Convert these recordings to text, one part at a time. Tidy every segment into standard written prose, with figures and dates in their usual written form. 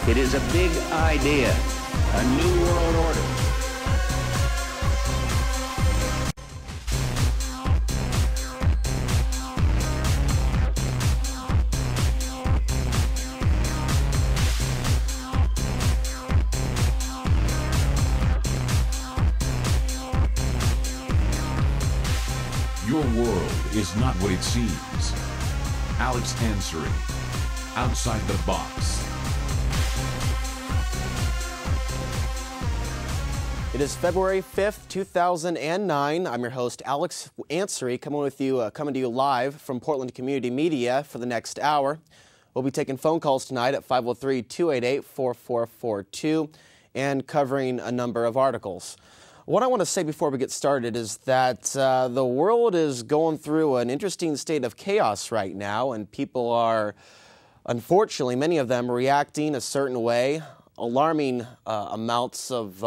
It is a big idea, a new world order. Your world is not what it seems. Ansary, Outside the Box. It is February 5th, 2009. I'm your host, Ansary, coming to you live from Portland Community Media for the next hour. We'll be taking phone calls tonight at 503-288-4442 and covering a number of articles. What I want to say before we get started is that the world is going through an interesting state of chaos right now, and people are, unfortunately, many of them reacting a certain way. Alarming amounts of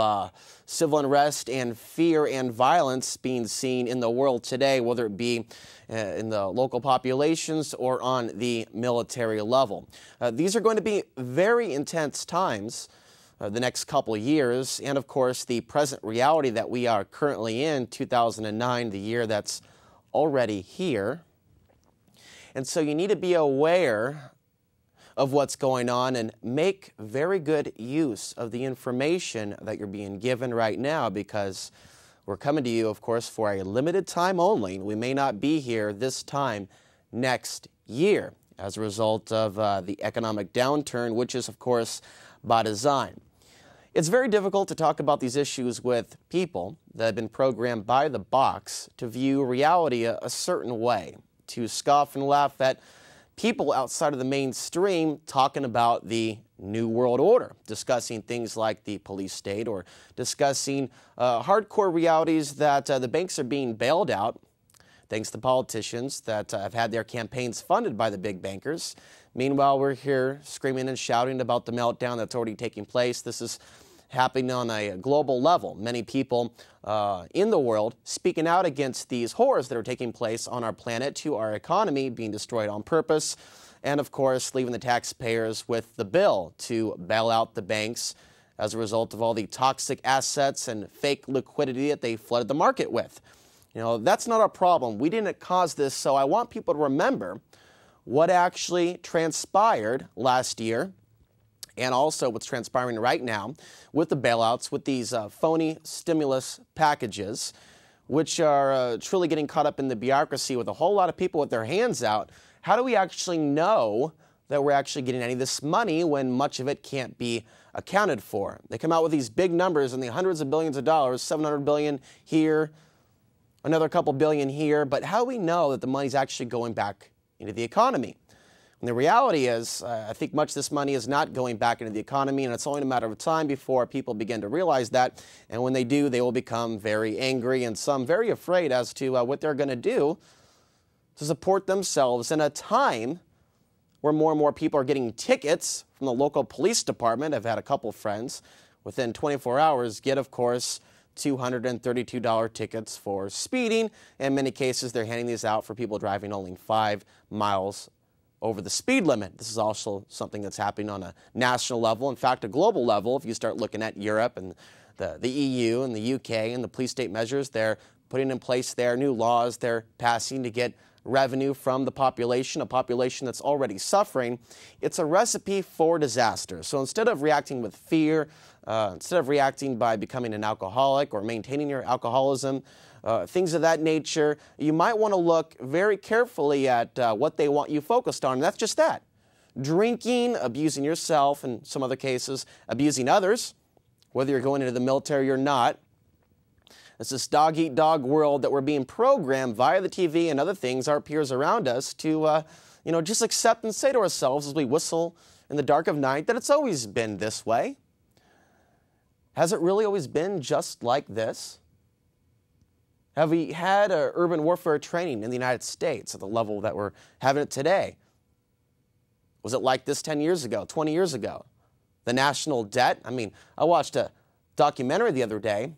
civil unrest and fear and violence being seen in the world today, whether it be in the local populations or on the military level. These are going to be very intense times. The next couple of years, and of course the present reality that we are currently in, 2009, the year that's already here. And so you need to be aware of what's going on and make very good use of the information that you're being given right now, because we're coming to you, of course, for a limited time only. We may not be here this time next year as a result of the economic downturn, which is, of course, by design. It's very difficult to talk about these issues with people that have been programmed by the box to view reality a certain way, to scoff and laugh at people outside of the mainstream talking about the New World Order, discussing things like the police state or discussing hardcore realities that the banks are being bailed out thanks to politicians that have had their campaigns funded by the big bankers. Meanwhile, we're here screaming and shouting about the meltdown that's already taking place. This is happening on a global level. Many people in the world speaking out against these horrors that are taking place on our planet, to our economy being destroyed on purpose, and of course leaving the taxpayers with the bill to bail out the banks as a result of all the toxic assets and fake liquidity that they flooded the market with. You know, that's not our problem. We didn't cause this, so I want people to remember what actually transpired last year, and also what's transpiring right now with the bailouts, with these phony stimulus packages, which are truly getting caught up in the bureaucracy with a whole lot of people with their hands out. How do we actually know that we're actually getting any of this money when much of it can't be accounted for? They come out with these big numbers in the hundreds of billions of dollars, $700 billion here, another couple billion here, but how do we know that the money's actually going back into the economy? And the reality is, I think much of this money is not going back into the economy, and it's only a matter of time before people begin to realize that. And when they do, they will become very angry and some very afraid as to what they're going to do to support themselves in a time where more and more people are getting tickets from the local police department. I've had a couple friends within 24 hours get, of course, $232 tickets for speeding. In many cases, they're handing these out for people driving only 5 miles over the speed limit. This is also something that's happening on a national level, in fact, a global level. If you start looking at Europe and the EU and the UK and the police state measures, they're putting in place their new laws they're passing to get revenue from the population, a population that's already suffering. It's a recipe for disaster. So instead of reacting with fear, instead of reacting by becoming an alcoholic or maintaining your alcoholism, things of that nature, you might want to look very carefully at what they want you focused on, and that's just that. Drinking, abusing yourself, in some other cases, abusing others, whether you're going into the military or not. It's this dog-eat-dog world that we're being programmed via the TV and other things, our peers around us, to just accept and say to ourselves as we whistle in the dark of night that it's always been this way. Has it really always been just like this? Have we had urban warfare training in the United States at the level that we're having it today? Was it like this 10 years ago, 20 years ago? The national debt? I mean, I watched a documentary the other day,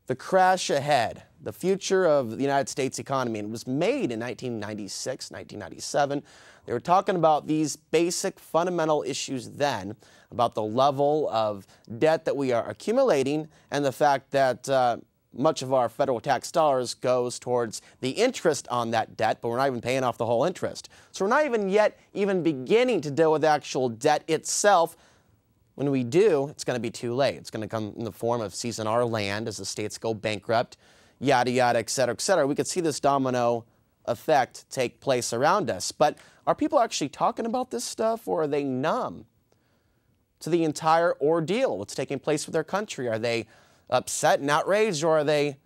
The Crash Ahead, the future of the United States economy. And it was made in 1996, 1997. They were talking about these basic fundamental issues then, about the level of debt that we are accumulating and the fact that much of our federal tax dollars goes towards the interest on that debt, but we're not even paying off the whole interest. So we're not even yet beginning to deal with the actual debt itself. When we do, it's going to be too late. It's going to come in the form of seizing our land as the states go bankrupt, yada, yada, et cetera, et cetera. We could see this domino effect take place around us. But are people actually talking about this stuff, or are they numb to the entire ordeal, what's taking place with their country? Are they upset and outraged, or are they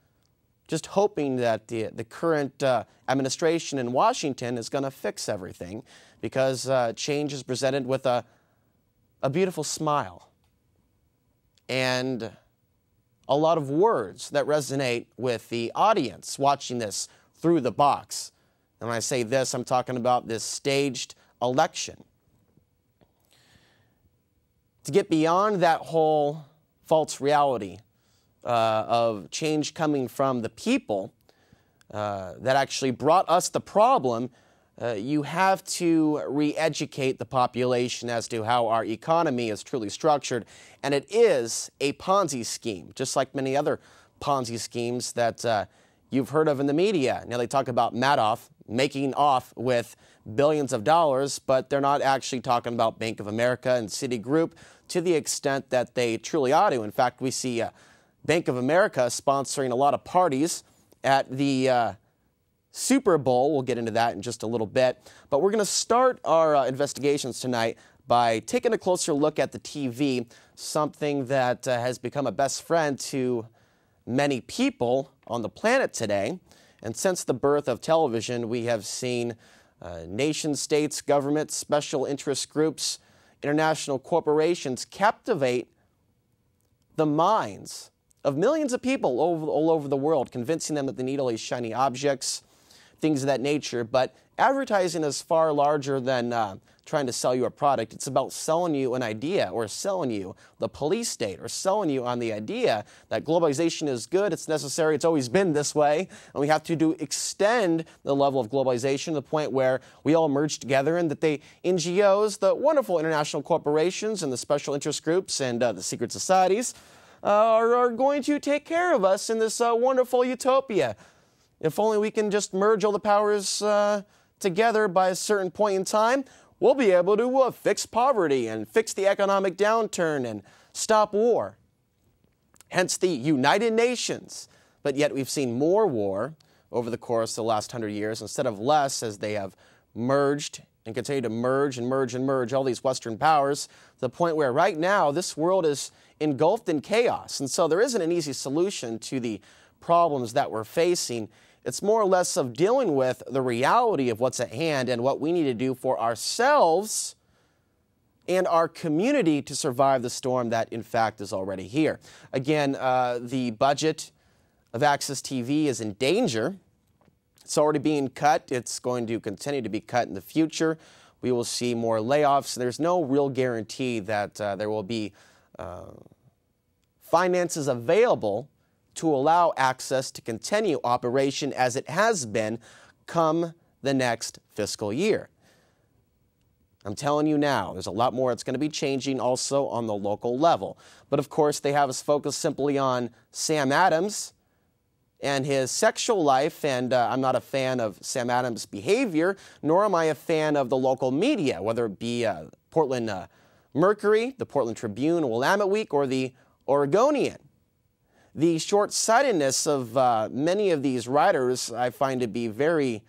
just hoping that the current administration in Washington is going to fix everything because change is presented with a beautiful smile and a lot of words that resonate with the audience watching this through the box. And when I say this, I'm talking about this staged election. To get beyond that whole false reality of change coming from the people that actually brought us the problem, you have to re-educate the population as to how our economy is truly structured. And it is a Ponzi scheme, just like many other Ponzi schemes that you've heard of in the media. Now they talk about Madoff making off with billions of dollars, but they're not actually talking about Bank of America and Citigroup to the extent that they truly ought to. In fact, we see Bank of America sponsoring a lot of parties at the Super Bowl. We'll get into that in just a little bit. But we're going to start our investigations tonight by taking a closer look at the TV, something that has become a best friend to many people on the planet today. And since the birth of television, we have seen nation states, governments, special interest groups, international corporations captivate the minds of millions of people all over the world, convincing them that they need all these shiny objects, things of that nature. But advertising is far larger than trying to sell you a product. It's about selling you an idea, or selling you the police state, or selling you on the idea that globalization is good, it's necessary, it's always been this way, and we have to extend the level of globalization to the point where we all merge together, and that the NGOs, the wonderful international corporations and the special interest groups and the secret societies are going to take care of us in this wonderful utopia. If only we can just merge all the powers together by a certain point in time, we'll be able to fix poverty and fix the economic downturn and stop war. Hence the United Nations. But yet we've seen more war over the course of the last 100 years instead of less, as they have merged and continue to merge and merge and merge all these Western powers to the point where right now this world is engulfed in chaos. And so there isn't an easy solution to the problems that we're facing. It's more or less of dealing with the reality of what's at hand and what we need to do for ourselves and our community to survive the storm that, in fact, is already here. Again, the budget of Access TV is in danger. It's already being cut. It's going to continue to be cut in the future. We will see more layoffs. There's no real guarantee that there will be finances available to allow Access to continue operation as it has been come the next fiscal year. I'm telling you now, there's a lot more that's going to be changing also on the local level. But of course, they have us focused simply on Sam Adams and his sexual life, and I'm not a fan of Sam Adams' behavior, nor am I a fan of the local media, whether it be Portland Mercury, the Portland Tribune, Willamette Week, or the Oregonian. The short-sightedness of many of these writers I find to be very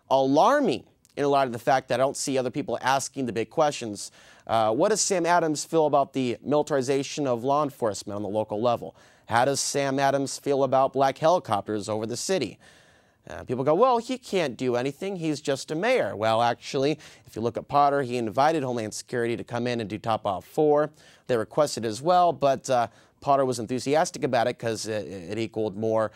alarming in a lot of the fact that I don't see other people asking the big questions. What does Sam Adams feel about the militarization of law enforcement on the local level? How does Sam Adams feel about black helicopters over the city? People go, well, he can't do anything. He's just a mayor. Well, actually, if you look at Potter, he invited Homeland Security to come in and do Top Off 4. They requested as well, but Potter was enthusiastic about it because it equaled more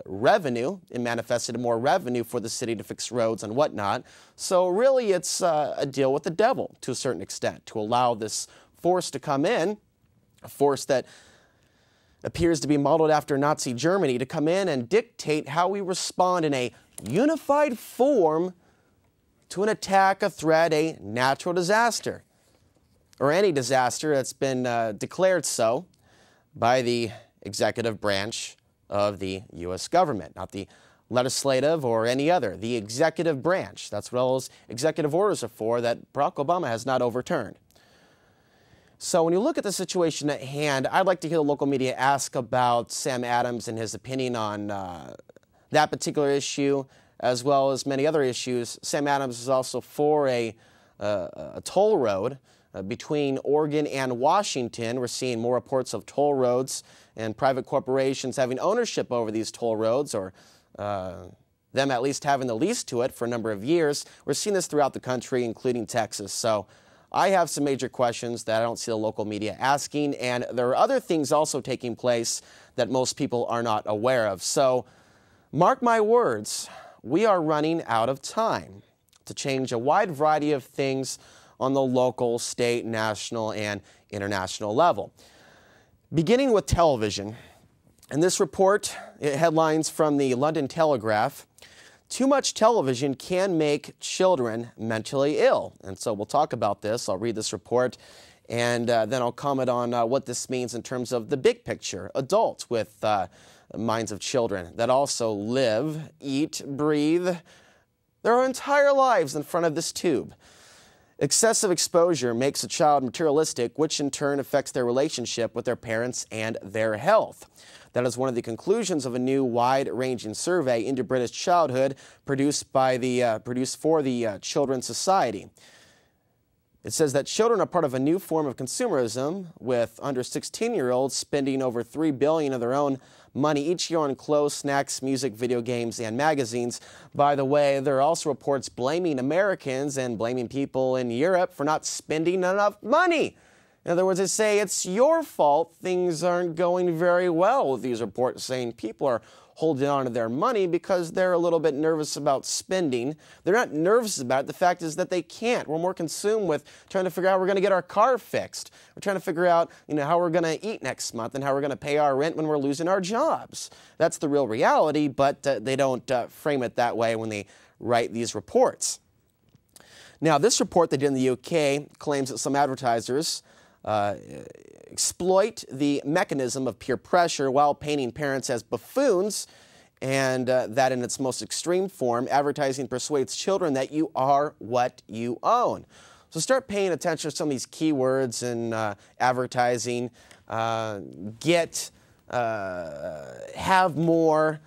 revenue. It manifested more revenue for the city to fix roads and whatnot. So really, it's a deal with the devil to a certain extent, to allow this force to come in, a force that appears to be modeled after Nazi Germany, to come in and dictate how we respond in a unified form to an attack, a threat, a natural disaster, or any disaster that's been declared so by the executive branch of the U.S. government, not the legislative or any other, the executive branch. That's what all those executive orders are for that Barack Obama has not overturned. So when you look at the situation at hand, I'd like to hear the local media ask about Sam Adams and his opinion on that particular issue, as well as many other issues. Sam Adams is also for a toll road between Oregon and Washington. We're seeing more reports of toll roads and private corporations having ownership over these toll roads, or them at least having the lease to it for a number of years. We're seeing this throughout the country, including Texas. So I have some major questions that I don't see the local media asking, and there are other things also taking place that most people are not aware of. So mark my words, we are running out of time to change a wide variety of things on the local, state, national, and international level. Beginning with television, in this report, headlines from the London Telegraph, too much television can make children mentally ill. And so we'll talk about this. I'll read this report, and then I'll comment on what this means in terms of the big picture. Adults with minds of children that also live, eat, breathe their entire lives in front of this tube. Excessive exposure makes a child materialistic, which in turn affects their relationship with their parents and their health. That is one of the conclusions of a new wide-ranging survey into British childhood produced for the Children's Society. It says that children are part of a new form of consumerism, with under 16-year-olds spending over $3 billion of their own money each year on clothes, snacks, music, video games, and magazines. By the way, there are also reports blaming Americans and blaming people in Europe for not spending enough money. In other words, they say it's your fault things aren't going very well, with these reports saying people are holding on to their money because they're a little bit nervous about spending. They're not nervous about it. The fact is that they can't. We're more consumed with trying to figure out how we're going to get our car fixed. We're trying to figure out, how we're going to eat next month and how we're going to pay our rent when we're losing our jobs. That's the real reality, but they don't frame it that way when they write these reports. Now, this report they did in the UK claims that some advertisers exploit the mechanism of peer pressure while painting parents as buffoons, and that in its most extreme form, advertising persuades children that you are what you own. So start paying attention to some of these keywords in advertising. Have more,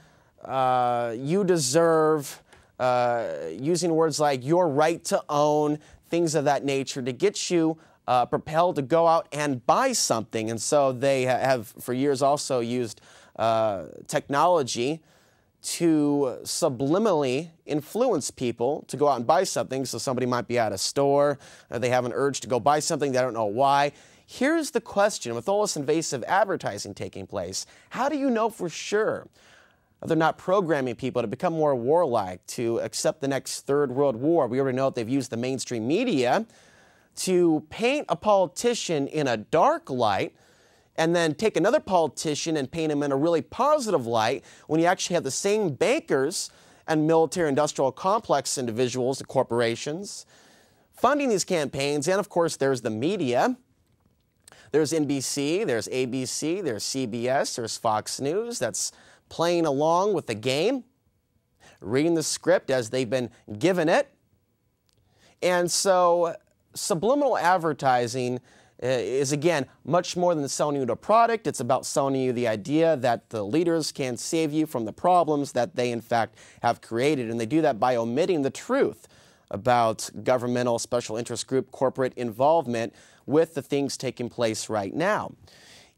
you deserve, using words like your right to own, things of that nature to get you propelled to go out and buy something. And so they have for years also used technology to subliminally influence people to go out and buy something. So somebody might be at a store, they have an urge to go buy something, they don't know why. Here's the question, with all this invasive advertising taking place, how do you know for sure they're not programming people to become more warlike, to accept the next Third World War? We already know that they've used the mainstream media to paint a politician in a dark light and then take another politician and paint him in a really positive light, when you actually have the same bankers and military-industrial complex individuals and corporations funding these campaigns. And, of course, there's the media. There's NBC, there's ABC, there's CBS, there's Fox News that's playing along with the game, reading the script as they've been given it. And so subliminal advertising is, again, much more than selling you a product. It's about selling you the idea that the leaders can save you from the problems that they, in fact, have created. And they do that by omitting the truth about governmental, special interest group, corporate involvement with the things taking place right now.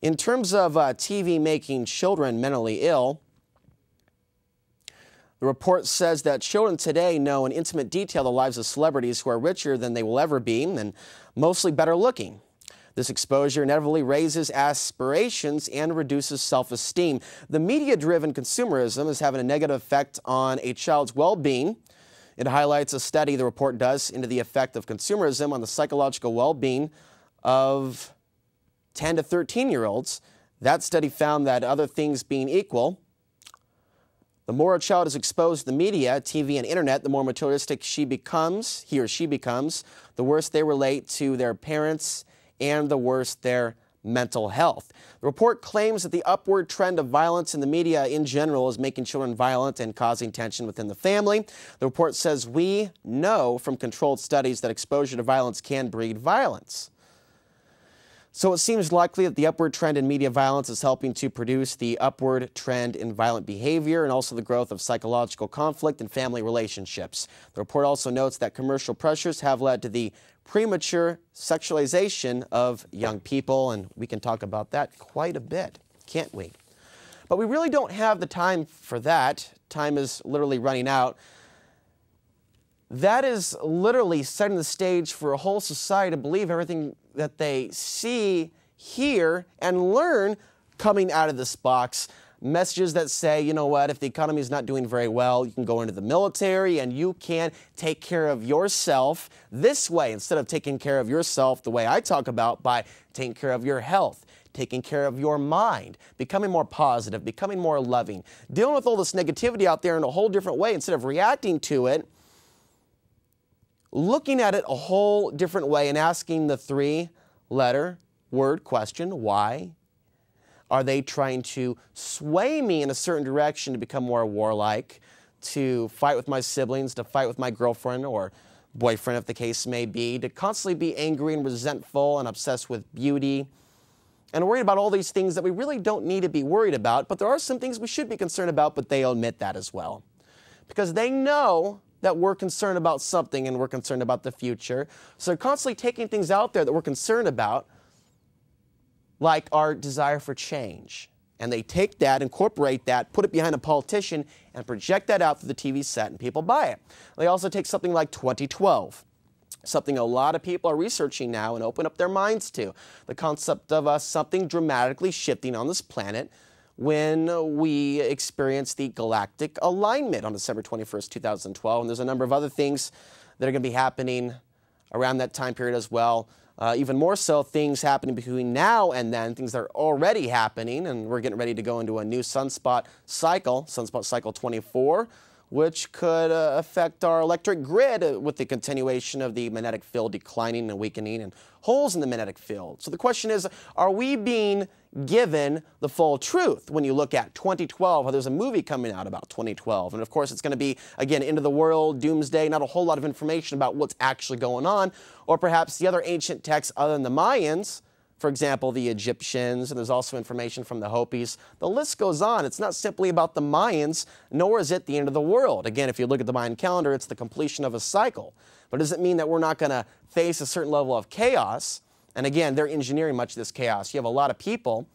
In terms of TV making children mentally ill, the report says that children today know in intimate detail the lives of celebrities who are richer than they will ever be and mostly better looking. This exposure inevitably raises aspirations and reduces self-esteem. The media-driven consumerism is having a negative effect on a child's well-being. It highlights a study the report does into the effect of consumerism on the psychological well-being of 10 to 13-year-olds That study found that other things being equal, the more a child is exposed to the media, TV, and internet, the more materialistic he or she becomes, the worse they relate to their parents, and the worse their mental health. The report claims that the upward trend of violence in the media in general is making children violent and causing tension within the family. The report says we know from controlled studies that exposure to violence can breed violence. So it seems likely that the upward trend in media violence is helping to produce the upward trend in violent behavior and also the growth of psychological conflict in family relationships. The report also notes that commercial pressures have led to the premature sexualization of young people, and we can talk about that quite a bit, can't we? But we really don't have the time for that. Time is literally running out. That is literally setting the stage for a whole society to believe everything that they see, hear, and learn coming out of this box. Messages that say, you know what, if the economy is not doing very well, you can go into the military and you can take care of yourself this way instead of taking care of yourself the way I talk about by taking care of your health, taking care of your mind, becoming more positive, becoming more loving, dealing with all this negativity out there in a whole different way instead of reacting to it, looking at it a whole different way and asking the three-letter word question, why? Are they trying to sway me in a certain direction to become more warlike, to fight with my siblings, to fight with my girlfriend or boyfriend, if the case may be, to constantly be angry and resentful and obsessed with beauty, and worried about all these things that we really don't need to be worried about, but there are some things we should be concerned about, but they omit that as well. Because they know that we're concerned about something and we're concerned about the future. So they're constantly taking things out there that we're concerned about, like our desire for change. And they take that, incorporate that, put it behind a politician, and project that out through the TV set, and people buy it. They also take something like 2012, something a lot of people are researching now and open up their minds to. The concept of something dramatically shifting on this planet when we experience the galactic alignment on December 21st, 2012. And there's a number of other things that are going to be happening around that time period as well. Even more so, things happening between now and then, things that are already happening, and we're getting ready to go into a new sunspot cycle 24, which could affect our electric grid with the continuation of the magnetic field declining and weakening and holes in the magnetic field. So the question is, are we being given the full truth? When you look at 2012, there's a movie coming out about 2012, and of course it's going to be, again, end of the world, doomsday, not a whole lot of information about what's actually going on, or perhaps the other ancient texts other than the Mayans, for example, the Egyptians, and there's also information from the Hopis. The list goes on. It's not simply about the Mayans, nor is it the end of the world. Again, if you look at the Mayan calendar, it's the completion of a cycle. But does it mean that we're not going to face a certain level of chaos? And again, they're engineering much of this chaos. You have a lot of people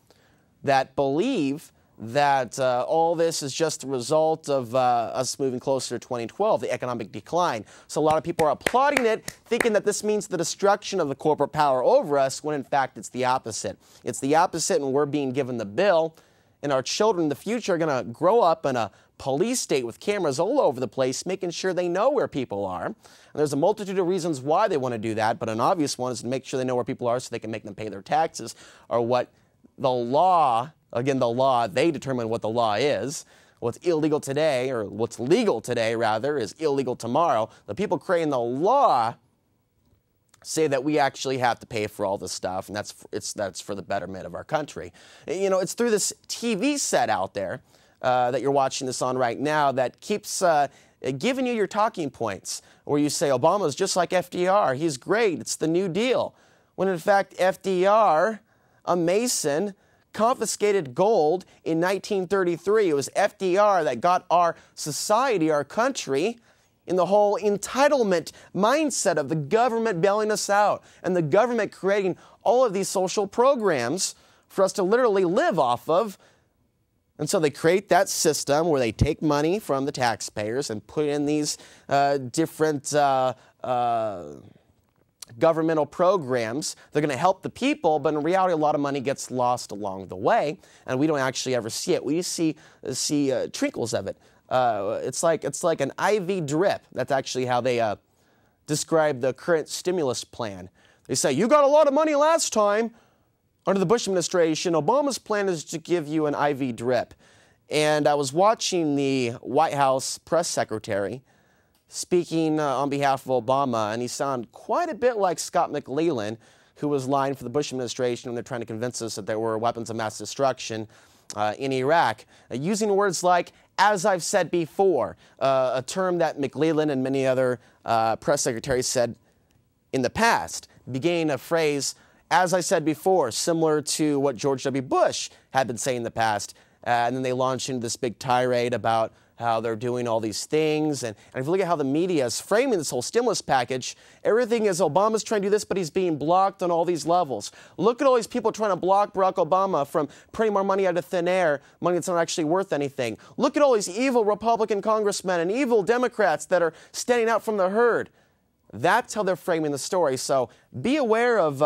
that believe that all this is just the result of us moving closer to 2012, the economic decline. So a lot of people are applauding it, thinking that this means the destruction of the corporate power over us, when in fact it's the opposite. It's the opposite, and we're being given the bill, and our children in the future are going to grow up in a police state with cameras all over the place, making sure they know where people are. And there's a multitude of reasons why they want to do that, but an obvious one is to make sure they know where people are so they can make them pay their taxes, or what the law, again, the law, they determine what the law is. What's illegal today, or what's legal today, rather, is illegal tomorrow. The people creating the law say that we actually have to pay for all this stuff, and that's for the betterment of our country. You know, it's through this TV set out there that you're watching this on right now that keeps giving you your talking points, where you say Obama's just like FDR, he's great, it's the New Deal. When in fact FDR, a Mason, confiscated gold in 1933. It was FDR that got our society, our country, in the whole entitlement mindset of the government bailing us out and the government creating all of these social programs for us to literally live off of. And so they create that system where they take money from the taxpayers and put in these different governmental programs. They're going to help the people, but in reality, a lot of money gets lost along the way, and we don't actually ever see it. We see trickles of it. It's like an IV drip. That's actually how they describe the current stimulus plan. They say, you got a lot of money last time. Under the Bush administration, Obama's plan is to give you an IV drip. And I was watching the White House press secretary speaking on behalf of Obama, and he sounded quite a bit like Scott McLeland, who was lying for the Bush administration when they're trying to convince us that there were weapons of mass destruction in Iraq, using words like, "as I've said before," a term that McLeland and many other press secretaries said in the past, beginning a phrase, "as I said before," similar to what George W. Bush had been saying in the past. And then they launched into this big tirade about how they're doing all these things. And if you look at how the media is framing this whole stimulus package, everything is Obama's trying to do this, but he's being blocked on all these levels. Look at all these people trying to block Barack Obama from printing more money out of thin air, money that's not actually worth anything. Look at all these evil Republican congressmen and evil Democrats that are standing out from the herd. That's how they're framing the story. So be aware of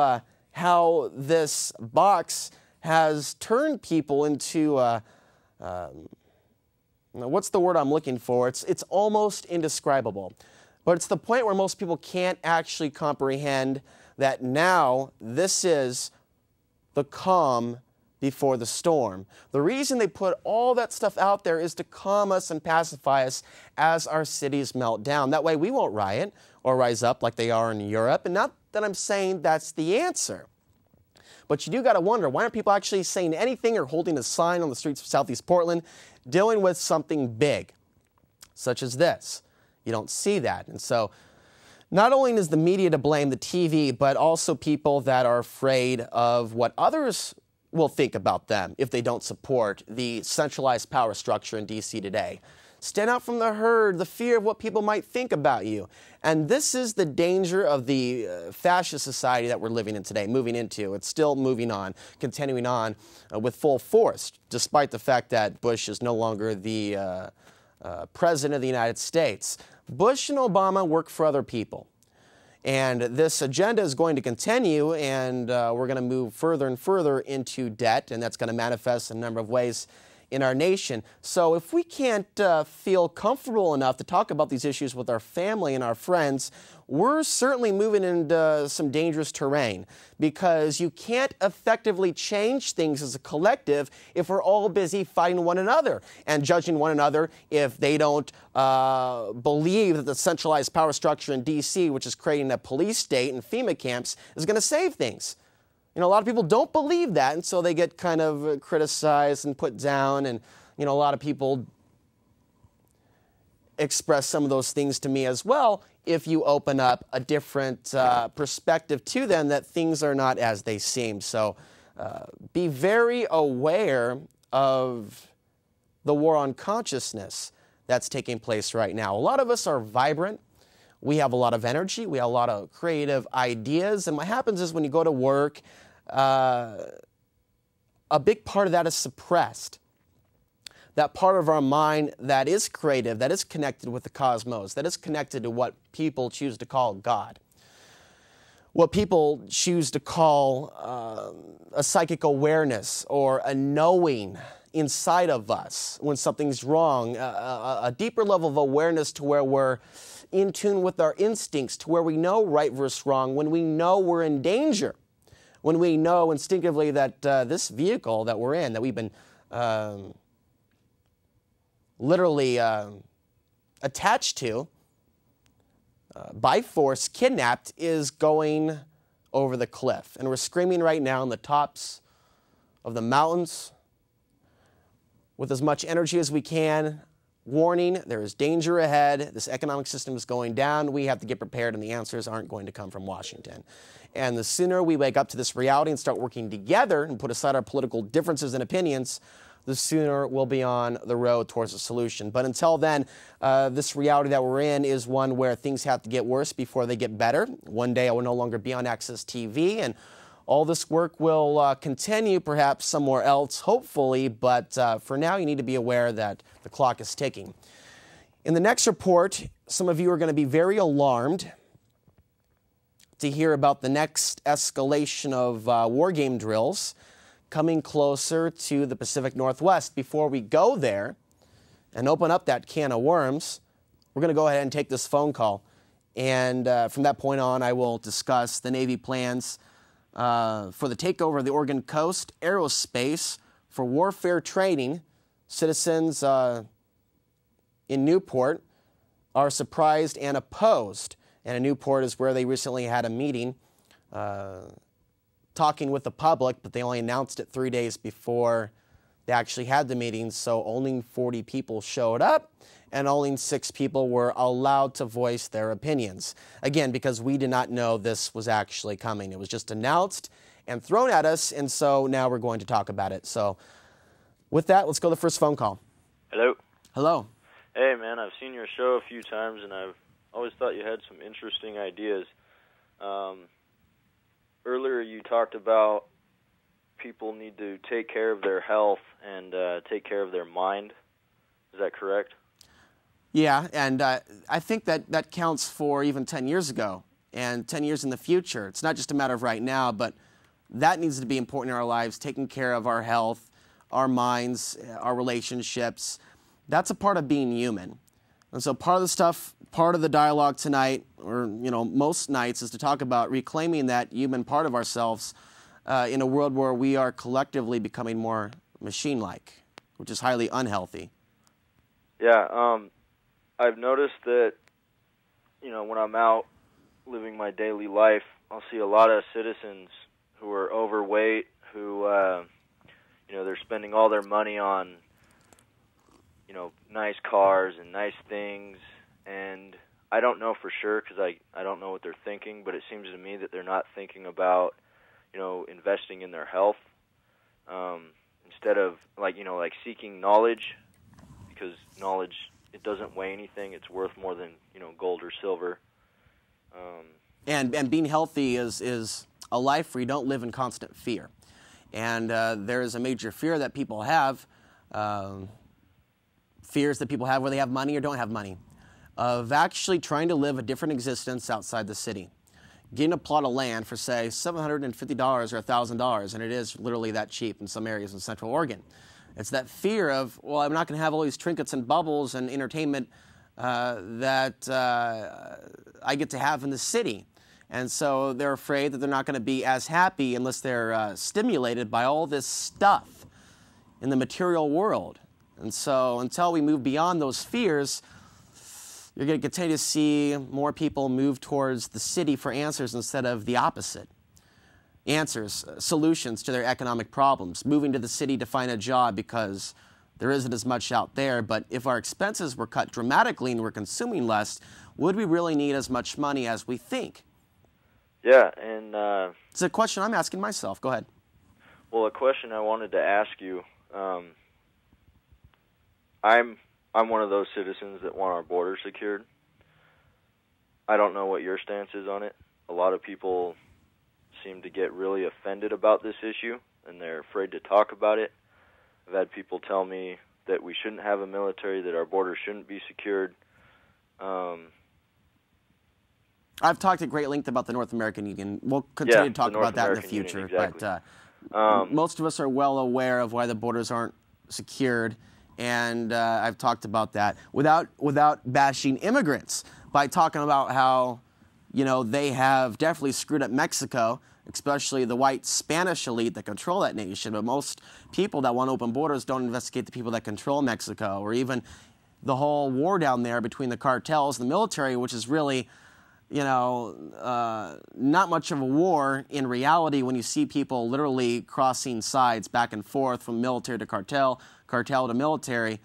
how this box has turned people into, what's the word I'm looking for? It's almost indescribable. But it's the point where most people can't actually comprehend that now this is the calm before the storm. The reason they put all that stuff out there is to calm us and pacify us as our cities melt down. That way we won't riot or rise up like they are in Europe. And not that I'm saying that's the answer. But you do got to wonder, why aren't people actually saying anything or holding a sign on the streets of Southeast Portland dealing with something big, such as this? You don't see that. And so not only is the media to blame, the TV, but also people that are afraid of what others will think about them if they don't support the centralized power structure in D.C. today. Stand out from the herd, the fear of what people might think about you. And this is the danger of the fascist society that we're living in today, moving into. It's still moving on, continuing on with full force, despite the fact that Bush is no longer the president of the United States. Bush and Obama work for other people. And this agenda is going to continue, and we're going to move further and further into debt, and that's going to manifest in a number of ways in our nation. So if we can't feel comfortable enough to talk about these issues with our family and our friends, we're certainly moving into some dangerous terrain, because you can't effectively change things as a collective if we're all busy fighting one another and judging one another if they don't believe that the centralized power structure in D.C., which is creating a police state and FEMA camps, is going to save things. You know, a lot of people don't believe that, and so they get kind of criticized and put down, and, you know, a lot of people express some of those things to me as well if you open up a different perspective to them, that things are not as they seem. So be very aware of the war on consciousness that's taking place right now. A lot of us are vibrant. We have a lot of energy. We have a lot of creative ideas. And what happens is when you go to work, a big part of that is suppressed. That part of our mind that is creative, that is connected with the cosmos, that is connected to what people choose to call God. What people choose to call a psychic awareness or a knowing inside of us when something's wrong, a deeper level of awareness to where we're in tune with our instincts, to where we know right versus wrong, when we know we're in danger, when we know instinctively that this vehicle that we're in, that we've been literally attached to, by force, kidnapped, is going over the cliff. And we're screaming right now on the tops of the mountains with as much energy as we can, warning, there is danger ahead. This economic system is going down. We have to get prepared, and the answers aren't going to come from Washington. And the sooner we wake up to this reality and start working together and put aside our political differences and opinions, the sooner we'll be on the road towards a solution. But until then, this reality that we're in is one where things have to get worse before they get better. One day I will no longer be on Access TV, and all this work will continue perhaps somewhere else, hopefully, but for now you need to be aware that the clock is ticking. In the next report, some of you are going to be very alarmed to hear about the next escalation of war game drills coming closer to the Pacific Northwest. Before we go there and open up that can of worms, we're going to go ahead and take this phone call. And from that point on, I will discuss the Navy plans for the takeover of the Oregon coast, aerospace, for warfare training. Citizens in Newport are surprised and opposed. And in Newport is where they recently had a meeting talking with the public, but they only announced it 3 days before they actually had the meeting, so only 40 people showed up, and only 6 people were allowed to voice their opinions. Again, because we did not know this was actually coming. It was just announced and thrown at us, and so now we're going to talk about it. So with that, let's go to the first phone call. Hello. Hello. Hey, man, I've seen your show a few times, and I've always thought you had some interesting ideas. Earlier you talked about people need to take care of their health and take care of their mind. Is that correct? Yeah, and I think that counts for even 10 years ago and 10 years in the future. It's not just a matter of right now, but that needs to be important in our lives, taking care of our health, our minds, our relationships. That's a part of being human. And so part of the stuff, part of the dialogue tonight, or most nights, is to talk about reclaiming that human part of ourselves in a world where we are collectively becoming more machine-like, which is highly unhealthy. Yeah, I've noticed that, when I'm out living my daily life, I'll see a lot of citizens who are overweight, who, they're spending all their money on, nice cars and nice things, and I don't know for sure because I don't know what they're thinking, but it seems to me that they're not thinking about, investing in their health instead of, like seeking knowledge, because knowledge, it doesn't weigh anything. It's worth more than, gold or silver. And being healthy is a life where you don't live in constant fear. And there is a major fear that people have, fears that people have where they have money or don't have money, of actually trying to live a different existence outside the city. Getting a plot of land for, say, $750 or $1,000, and it is literally that cheap in some areas in Central Oregon. It's that fear of, well, I'm not going to have all these trinkets and bubbles and entertainment that I get to have in the city. And so they're afraid that they're not going to be as happy unless they're stimulated by all this stuff in the material world. And so until we move beyond those fears, you're going to continue to see more people move towards the city for answers instead of the opposite. Answers, solutions to their economic problems, moving to the city to find a job because there isn't as much out there. But if our expenses were cut dramatically and we're consuming less, would we really need as much money as we think? Yeah, and it's a question I'm asking myself. Go ahead. Well, a question I wanted to ask you. I'm one of those citizens that want our border secured. I don't know what your stance is on it. A lot of people seem to get really offended about this issue, and they're afraid to talk about it. I've had people tell me that we shouldn't have a military, that our border shouldn't be secured. I've talked at great length about the North American Union. We'll continue to talk about that in the future. Union, exactly. But most of us are well aware of why the borders aren't secured, and I've talked about that without bashing immigrants, by talking about how they have definitely screwed up Mexico, especially the white Spanish elite that control that nation. But most people that want open borders don't investigate the people that control Mexico, or even the whole war down there between the cartels and the military, which is really not much of a war in reality when you see people literally crossing sides back and forth from military to cartel, cartel to military.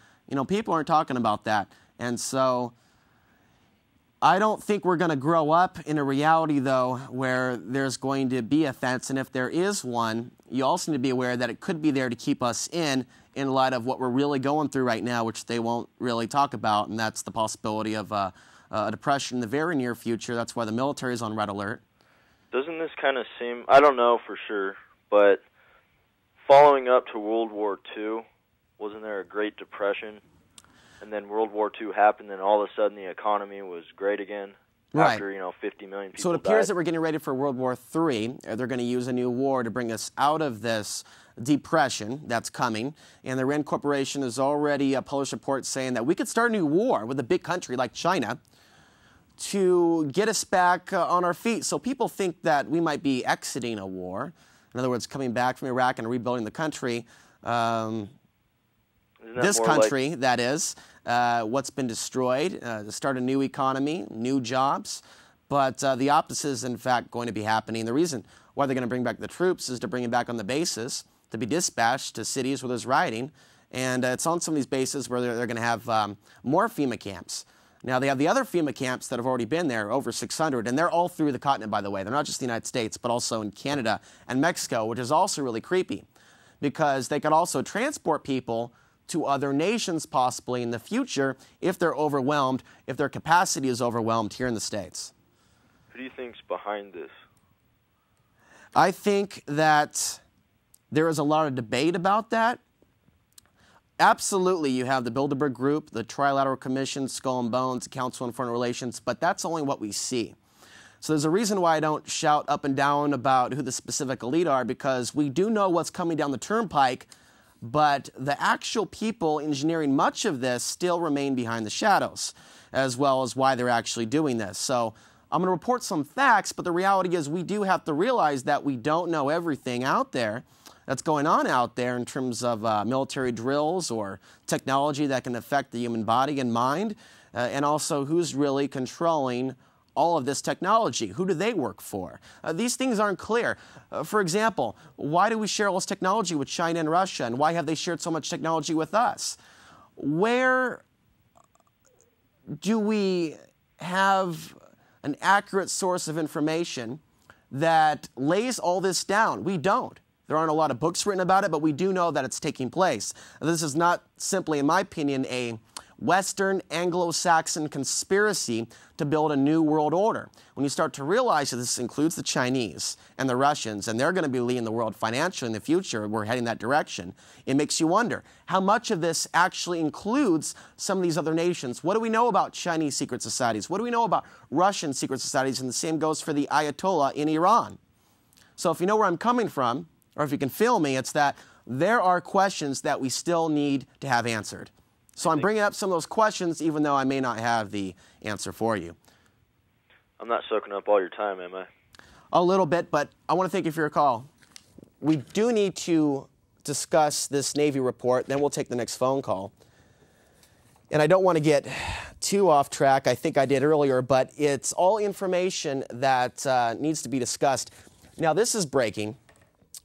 People aren't talking about that. And so I don't think we're going to grow up in a reality, though, where there's going to be a fence. And if there is one, you also need to be aware that it could be there to keep us in light of what we're really going through right now, which they won't really talk about, and that's the possibility of a depression in the very near future. That's why the military is on red alert. Doesn't this kind of seem, I don't know for sure, but following up to World War II, wasn't there a Great Depression? And then World War II happened, and all of a sudden the economy was great again after, 50 million people So it appears died. that we're getting ready for World War III. They're going to use a new war to bring us out of this depression that's coming. And the Rand Corporation has already published reports saying that we could start a new war with a big country like China to get us back on our feet. So people think that we might be exiting a war. In other words, coming back from Iraq and rebuilding the country. This country, that is, what's been destroyed, to start a new economy, new jobs. But the opposite is, in fact, going to be happening. The reason why they're going to bring back the troops is to bring them back on the bases, to be dispatched to cities where there's rioting. And it's on some of these bases where they're going to have more FEMA camps. Now, they have the other FEMA camps that have already been there, over 600, and they're all through the continent, by the way. They're not just the United States, but also in Canada and Mexico, which is also really creepy because they could also transport people to other nations possibly in the future if they're overwhelmed, if their capacity is overwhelmed here in the States. Who do you think's behind this? I think that there is a lot of debate about that. Absolutely, you have the Bilderberg Group, the Trilateral Commission, Skull and Bones, Council on Foreign Relations, but that's only what we see. So there's a reason why I don't shout up and down about who the specific elite are, because we do know what's coming down the turnpike, but the actual people engineering much of this still remain behind the shadows, as well as why they're actually doing this. So I'm going to report some facts, but the reality is we do have to realize that we don't know everything out there that's going on out there in terms of military drills or technology that can affect the human body and mind, and also who's really controlling all of this technology. Who do they work for? These things aren't clear. For example, why do we share all this technology with China and Russia, and why have they shared so much technology with us? Where do we have an accurate source of information that lays all this down? We don't. There aren't a lot of books written about it, but we do know that it's taking place. This is not simply, in my opinion, a Western Anglo-Saxon conspiracy to build a new world order. When you start to realize that this includes the Chinese and the Russians, and they're going to be leading the world financially in the future, we're heading that direction, it makes you wonder how much of this actually includes some of these other nations. What do we know about Chinese secret societies? What do we know about Russian secret societies? And the same goes for the Ayatollah in Iran. So if you know where I'm coming from, or if you can feel me, it's that there are questions that we still need to have answered. So I'm bringing up some of those questions, even though I may not have the answer for you. I'm not soaking up all your time, am I? A little bit, but I want to thank you for your call. We do need to discuss this Navy report, then we'll take the next phone call. And I don't want to get too off track. I think I did earlier, but it's all information that needs to be discussed. Now, this is breaking.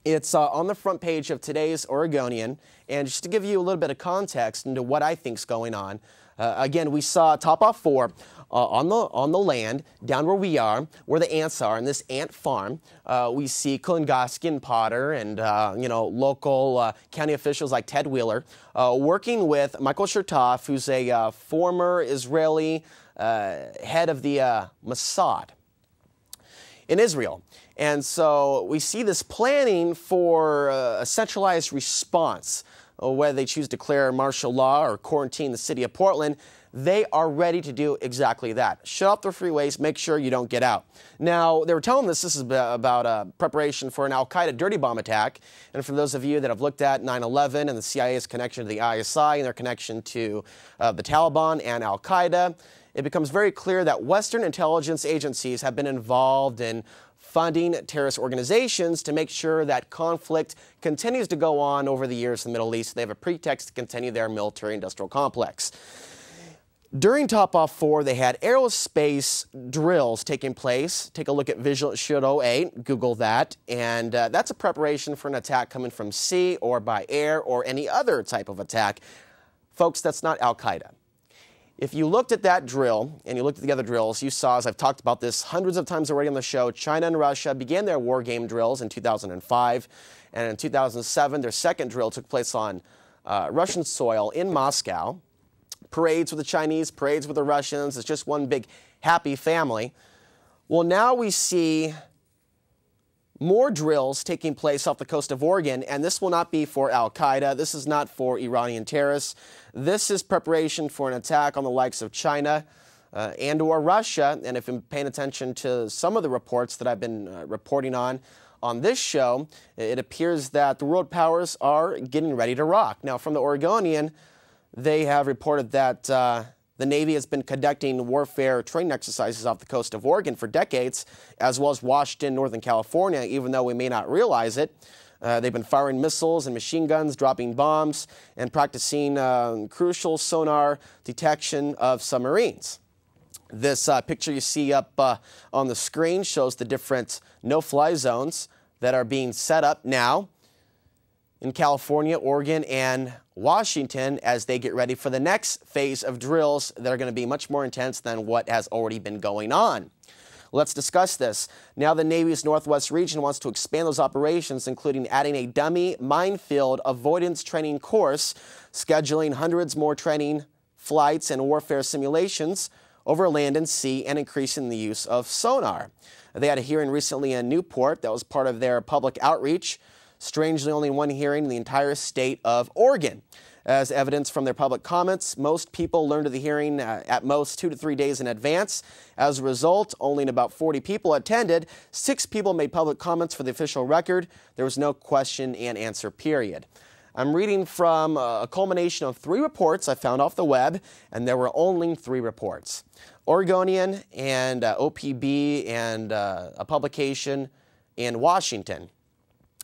It's on the front page of today's Oregonian, and just to give you a little bit of context into what I think's going on. Again, we saw Top Off 4 on the land down where we are, where the ants are, in this ant farm. We see Kulingoski and Potter and local county officials like Ted Wheeler working with Michael Chertoff, who's a former Israeli head of the Mossad in Israel. And so we see this planning for a centralized response, whether they choose to declare martial law or quarantine the city of Portland. They are ready to do exactly that. Shut off the freeways, make sure you don't get out. Now, they were telling us this is about preparation for an al-Qaeda dirty bomb attack. And for those of you that have looked at 9/11 and the CIA's connection to the ISI and their connection to the Taliban and al-Qaeda, it becomes very clear that Western intelligence agencies have been involved in funding terrorist organizations to make sure that conflict continues to go on over the years in the Middle East. They have a pretext to continue their military-industrial complex. During Top Off 4, they had aerospace drills taking place. Take a look at Visual Shield 08, Google that, and that's a preparation for an attack coming from sea or by air or any other type of attack. Folks, that's not al-Qaeda. If you looked at that drill and you looked at the other drills, you saw, as I've talked about this hundreds of times already on the show, China and Russia began their war game drills in 2005. And in 2007, their second drill took place on Russian soil in Moscow. Parades with the Chinese, parades with the Russians. It's just one big happy family. Well, now we see more drills taking place off the coast of Oregon, and this will not be for al-Qaeda. This is not for Iranian terrorists. This is preparation for an attack on the likes of China and or Russia. And if you're paying attention to some of the reports that I've been reporting on this show, it appears that the world powers are getting ready to rock. Now, from the Oregonian, they have reported that The Navy has been conducting warfare training exercises off the coast of Oregon for decades, as well as Washington, Northern California, even though we may not realize it. They've been firing missiles and machine guns, dropping bombs, and practicing crucial sonar detection of submarines. This picture you see up on the screen shows the different no-fly zones that are being set up now in California, Oregon, and Washington as they get ready for the next phase of drills that are going to be much more intense than what has already been going on. Let's discuss this. Now the Navy's Northwest region wants to expand those operations, including adding a dummy minefield avoidance training course, scheduling hundreds more training flights and warfare simulations over land and sea, and increasing the use of sonar. They had a hearing recently in Newport that was part of their public outreach. Strangely, only one hearing in the entire state of Oregon. As evidence from their public comments, most people learned of the hearing at most 2 to 3 days in advance. As a result, only about 40 people attended. 6 people made public comments for the official record. There was no question and answer period. I'm reading from a culmination of 3 reports I found off the web, and there were only 3 reports. Oregonian and OPB and a publication in Washington.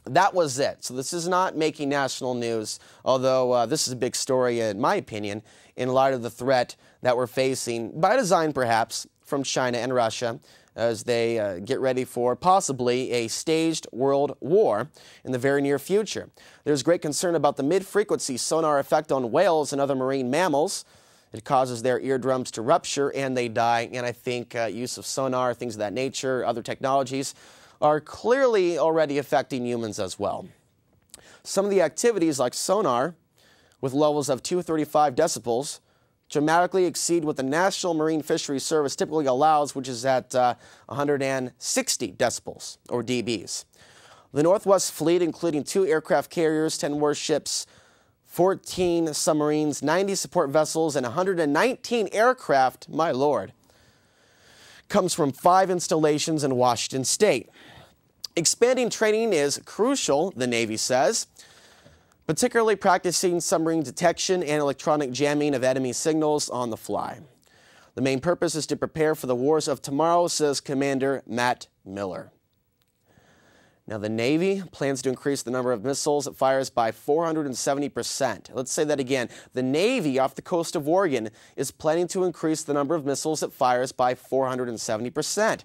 That was it. So this is not making national news, although this is a big story, in my opinion, in light of the threat that we're facing, by design perhaps, from China and Russia as they get ready for possibly a staged world war in the very near future. There's great concern about the mid-frequency sonar effect on whales and other marine mammals. It causes their eardrums to rupture and they die, and I think use of sonar, things of that nature, other technologies, are clearly already affecting humans as well. Some of the activities like sonar, with levels of 235 decibels, dramatically exceed what the National Marine Fisheries Service typically allows, which is at 160 decibels, or dBs. The Northwest Fleet, including 2 aircraft carriers, 10 warships, 14 submarines, 90 support vessels, and 119 aircraft, my lord, comes from 5 installations in Washington State. Expanding training is crucial, the Navy says, particularly practicing submarine detection and electronic jamming of enemy signals on the fly. The main purpose is to prepare for the wars of tomorrow, says Commander Matt Miller. Now, the Navy plans to increase the number of missiles it fires by 470%. Let's say that again. The Navy off the coast of Oregon is planning to increase the number of missiles it fires by 470%.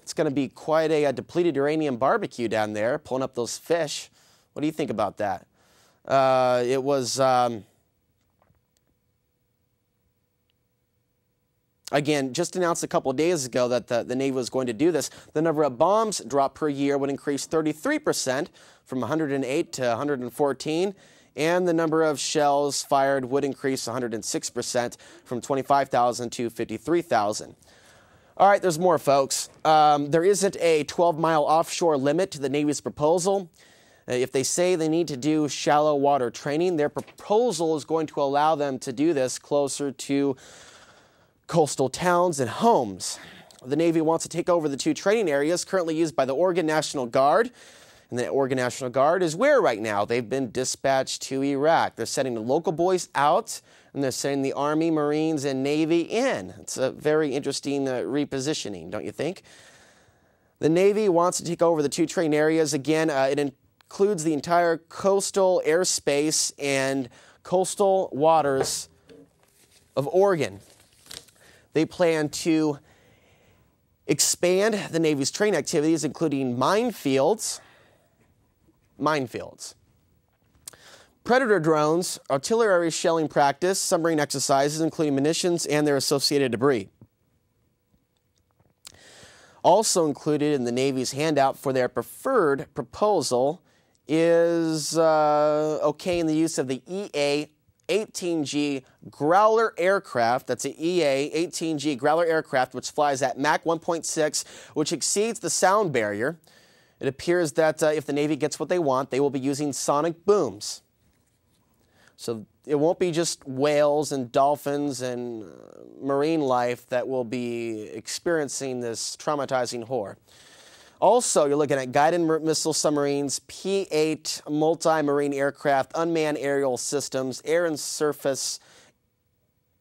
It's going to be quite a depleted uranium barbecue down there, pulling up those fish. What do you think about that? It was, again, just announced a couple of days ago that the Navy was going to do this. The number of bombs dropped per year would increase 33% from 108 to 114, and the number of shells fired would increase 106% from 25,000 to 53,000. All right, there's more, folks. There isn't a 12-mile offshore limit to the Navy's proposal. If they say they need to do shallow water training, their proposal is going to allow them to do this closer to coastal towns and homes. The Navy wants to take over the 2 training areas currently used by the Oregon National Guard. And the Oregon National Guard is where right now? They've been dispatched to Iraq. They're sending the local boys out, and they're sending the Army, Marines, and Navy in. It's a very interesting repositioning, don't you think? The Navy wants to take over the 2 training areas. Again, it includes the entire coastal airspace and coastal waters of Oregon. They plan to expand the Navy's training activities, including minefields, predator drones, artillery shelling practice, submarine exercises, including munitions and their associated debris. Also included in the Navy's handout for their preferred proposal is okaying the use of the EA-18G Growler aircraft. That's the EA-18G Growler aircraft, which flies at Mach 1.6, which exceeds the sound barrier. It appears that if the Navy gets what they want, they will be using sonic booms. So it won't be just whales and dolphins and marine life that will be experiencing this traumatizing horror. Also, you're looking at guided missile submarines, P-8 multi-marine aircraft, unmanned aerial systems, air and surface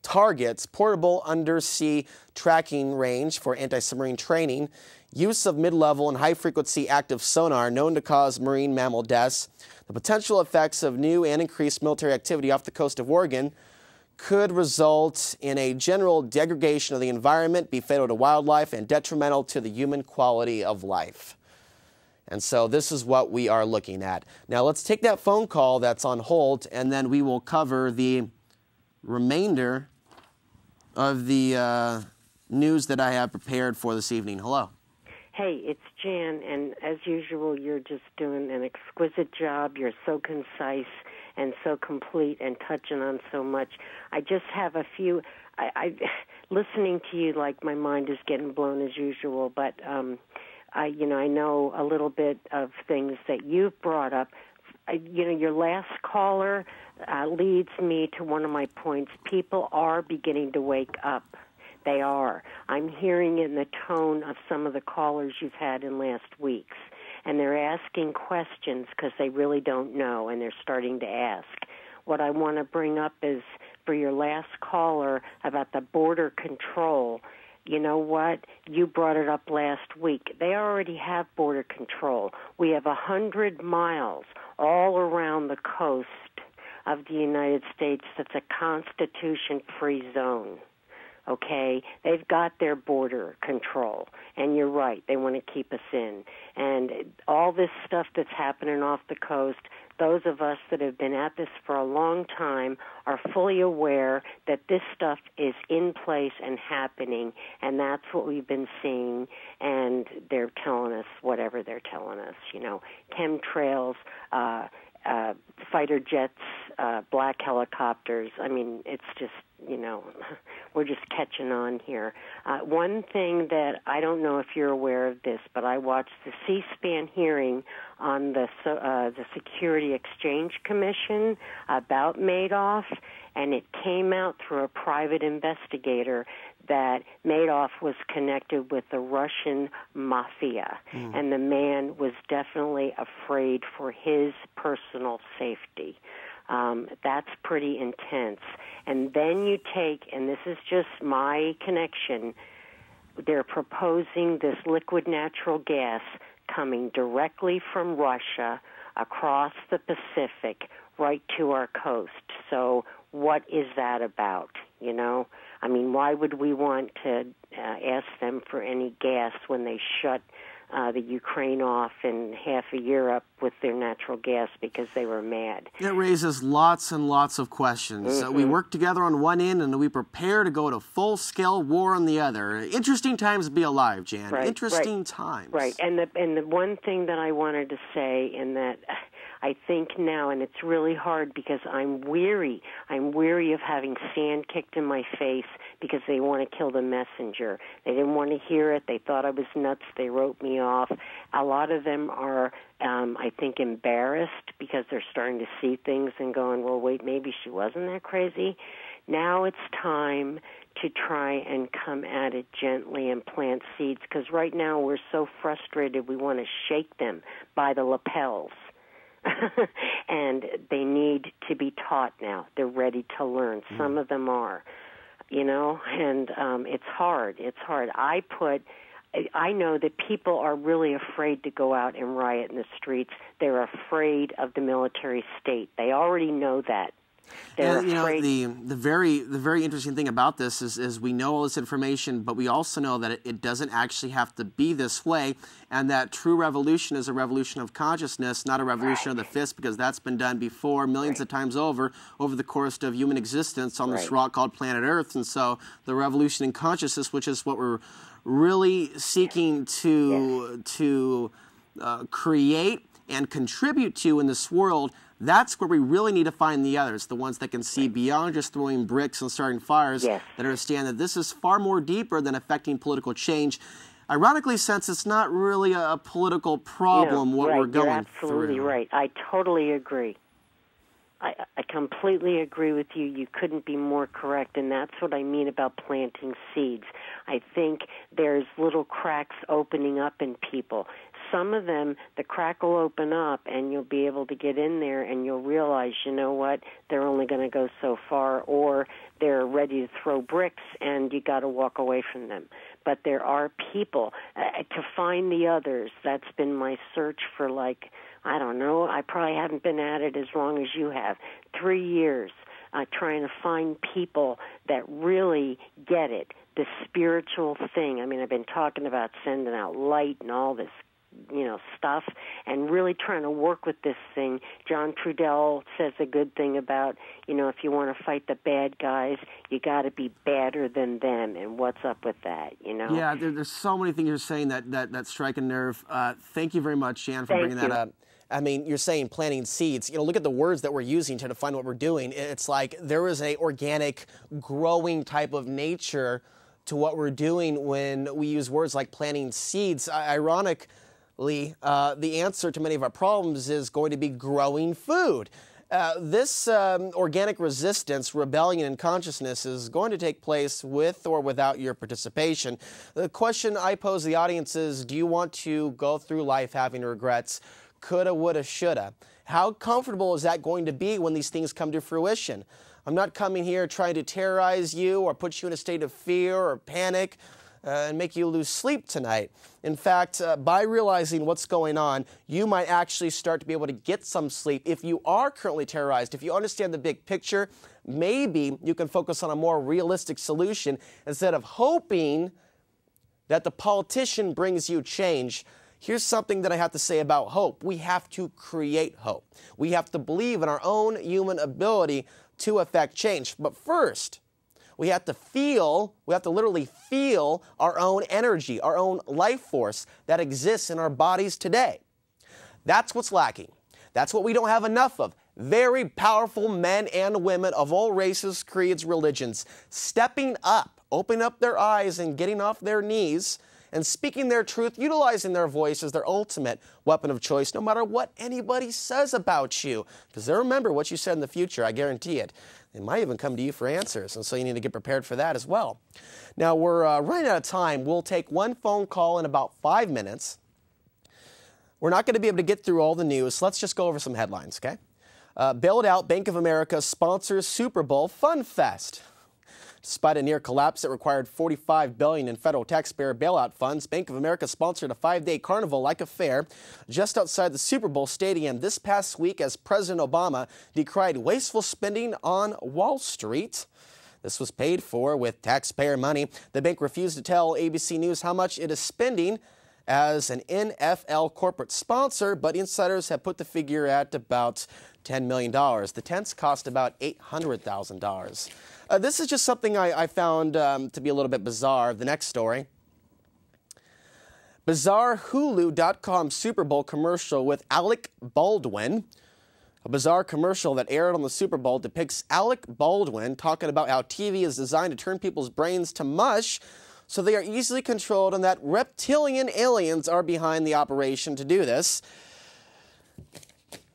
targets, portable undersea tracking range for anti-submarine training, use of mid-level and high-frequency active sonar known to cause marine mammal deaths, the potential effects of new and increased military activity off the coast of Oregon could result in a general degradation of the environment, be fatal to wildlife, and detrimental to the human quality of life. And so this is what we are looking at. Now let's take that phone call that's on hold, and then we will cover the remainder of the news that I have prepared for this evening. Hello. Hey, it's Jan, and as usual, you're just doing an exquisite job. You're so concise and so complete and touching on so much. I just have a few. Listening to you, like my mind is getting blown as usual, but I know a little bit of things that you've brought up. Your last caller leads me to one of my points. People are beginning to wake up. They are. I'm hearing in the tone of some of the callers you've had in last weeks. And they're asking questions because they really don't know, and they're starting to ask. What I want to bring up is, for your last caller about the border control, you know what? You brought it up last week. They already have border control. We have 100 miles all around the coast of the United States that's a Constitution-free zone. Okay, they've got their border control, and you're right, they want to keep us in. And all this stuff that's happening off the coast, those of us that have been at this for a long time are fully aware that this stuff is in place and happening, and that's what we've been seeing, and they're telling us whatever they're telling us, chemtrails, fighter jets, black helicopters. I mean, it's just, we're just catching on here. One thing that I don't know if you're aware of this, but I watched the C-SPAN hearing on the Security Exchange Commission about Madoff, and it came out through a private investigator that Madoff was connected with the Russian mafia, and the man was definitely afraid for his personal safety. That's pretty intense. And then you take, and this is just my connection, they're proposing this liquid natural gas coming directly from Russia across the Pacific right to our coast. So what is that about, I mean, why would we want to ask them for any gas when they shut the Ukraine off and half of Europe with their natural gas because they were mad? It raises lots and lots of questions. We work together on one end, and we prepare to go to full-scale war on the other. Interesting times to be alive, Jan. Right, Interesting times. Right, and the one thing that I wanted to say in that I think now, and it's really hard because I'm weary of having sand kicked in my face because they want to kill the messenger. They didn't want to hear it. They thought I was nuts. They wrote me off. A lot of them are, I think, embarrassed because they're starting to see things and going, well, wait, maybe she wasn't that crazy. Now it's time to try and come at it gently and plant seeds, because right now we're so frustrated we want to shake them by the lapels. And they need to be taught now. They're ready to learn. Some of them are, and it's hard. It's hard. I know that people are really afraid to go out and riot in the streets. They're afraid of the military state. They already know that. And, the very interesting thing about this is we know all this information, but we also know that it doesn't actually have to be this way, and that true revolution is a revolution of consciousness, not a revolution of the fist, because that's been done before millions of times over the course of human existence on this rock called planet Earth. And so the revolution in consciousness, which is what we're really seeking to create and contribute to in this world, that's where we really need to find the others, the ones that can see beyond just throwing bricks and starting fires, that understand that this is far more deeper than affecting political change. Ironically, since it's not really a political problem, what we're going through. You're absolutely right. I totally agree. I completely agree with you. You couldn't be more correct, and that's what I mean about planting seeds. I think there's little cracks opening up in people. some of them, the crack will open up and you'll be able to get in there and you'll realize, you know what, they're only going to go so far, or they're ready to throw bricks and you got to walk away from them. But there are people. To find the others, that's been my search for, like, I don't know, I probably haven't been at it as long as you have, 3 years, trying to find people that really get it, the spiritual thing. I mean, I've been talking about sending out light and all this, stuff, and really trying to work with this thing. John Trudell says a good thing about, if you want to fight the bad guys, you got to be badder than them, and what's up with that, Yeah, there's so many things you're saying that strike a nerve. Thank you very much, Jan, for bringing that up. I mean, you're saying planting seeds. Look at the words that we're using to define what we're doing. It's like there is a organic, growing type of nature to what we're doing when we use words like planting seeds. Ironically, the answer to many of our problems is going to be growing food. This organic resistance, rebellion, and consciousness is going to take place with or without your participation. The question I pose to the audience is, do you want to go through life having regrets? Coulda, woulda, shoulda. How comfortable is that going to be when these things come to fruition? I'm not coming here trying to terrorize you or put you in a state of fear or panic and make you lose sleep tonight. In fact, by realizing what's going on, you might actually start to be able to get some sleep. If you are currently terrorized, if you understand the big picture, maybe you can focus on a more realistic solution instead of hoping that the politician brings you change. Here's something that I have to say about hope. We have to create hope. We have to believe in our own human ability to affect change. But first, we have to literally feel our own energy, our own life force that exists in our bodies today. That's what's lacking. That's what we don't have enough of. Very powerful men and women of all races, creeds, religions, stepping up, opening up their eyes and getting off their knees and speaking their truth, utilizing their voice as their ultimate weapon of choice, no matter what anybody says about you. Because they'll remember what you said in the future, I guarantee it. They might even come to you for answers, and so you need to get prepared for that as well. Now, we're running out of time. We'll take one phone call in about 5 minutes. We're not going to be able to get through all the news, so let's just go over some headlines, okay? Bailed out, Bank of America sponsors Super Bowl Fun Fest. Despite a near collapse that required $45 billion in federal taxpayer bailout funds, Bank of America sponsored a 5-day carnival-like affair just outside the Super Bowl stadium this past week as President Obama decried wasteful spending on Wall Street. This was paid for with taxpayer money. The bank refused to tell ABC News how much it is spending as an NFL corporate sponsor, but insiders have put the figure at about $10 million. The tents cost about $800,000. This is just something I found to be a little bit bizarre. The next story. Bizarre Hulu.com Super Bowl commercial with Alec Baldwin. A bizarre commercial that aired on the Super Bowl depicts Alec Baldwin talking about how TV is designed to turn people's brains to mush so they are easily controlled and that reptilian aliens are behind the operation to do this.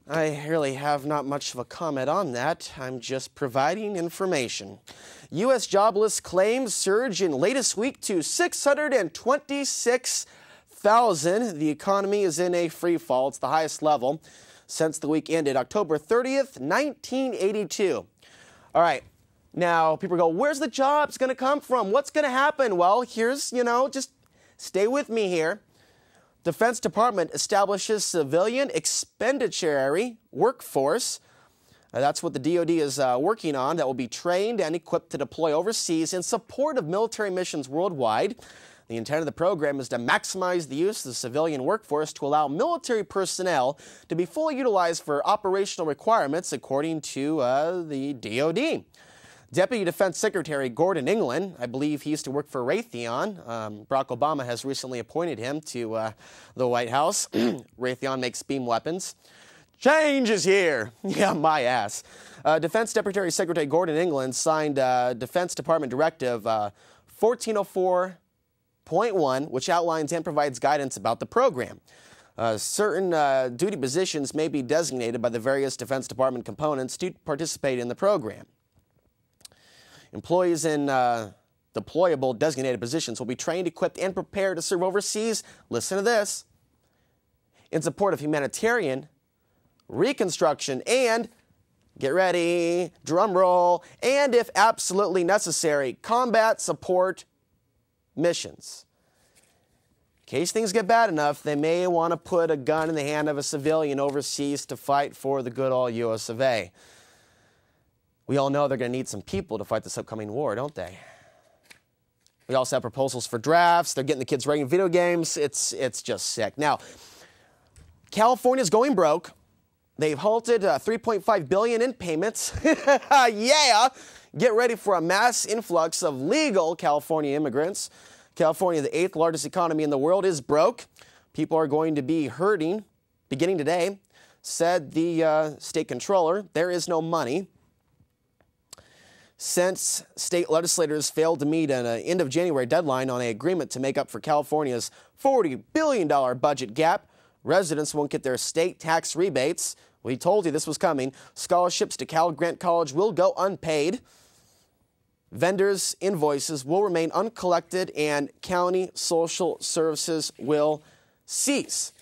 I really have not much of a comment on that. I'm just providing information. U.S. jobless claims surge in latest week to 626,000. The economy is in a free fall. It's the highest level since the week ended October 30th, 1982. All right. Now, people go, where's the jobs going to come from? What's going to happen? Well, here's, just stay with me here. Defense Department establishes civilian expeditionary workforce. That's what the DoD is working on, that will be trained and equipped to deploy overseas in support of military missions worldwide. The intent of the program is to maximize the use of the civilian workforce to allow military personnel to be fully utilized for operational requirements, according to the DoD. Deputy Defense Secretary Gordon England, I believe he used to work for Raytheon. Barack Obama has recently appointed him to the White House. Raytheon makes beam weapons. Change is here. Yeah, my ass. Defense Secretary Gordon England signed Defense Department Directive 1404.1, which outlines and provides guidance about the program. Certain duty positions may be designated by the various Defense Department components to participate in the program. Employees in deployable designated positions will be trained, equipped, and prepared to serve overseas. Listen to this. in support of humanitarian, reconstruction, and, get ready, drum roll, and if absolutely necessary, combat support missions. In case things get bad enough, they may want to put a gun in the hand of a civilian overseas to fight for the good old US of A. We all know they're going to need some people to fight this upcoming war, don't they? We also have proposals for drafts. They're getting the kids ready in video games. It's just sick. Now, California's going broke. They've halted $3.5 billion in payments. Yeah! Get ready for a mass influx of legal California immigrants. California, the 8th largest economy in the world, is broke. People are going to be hurting beginning today, said the state controller. There is no money. Since state legislators failed to meet an end of January deadline on an agreement to make up for California's $40 billion budget gap, residents won't get their state tax rebates. We told you this was coming. Scholarships to Cal Grant College will go unpaid. Vendors' invoices will remain uncollected, and county social services will cease,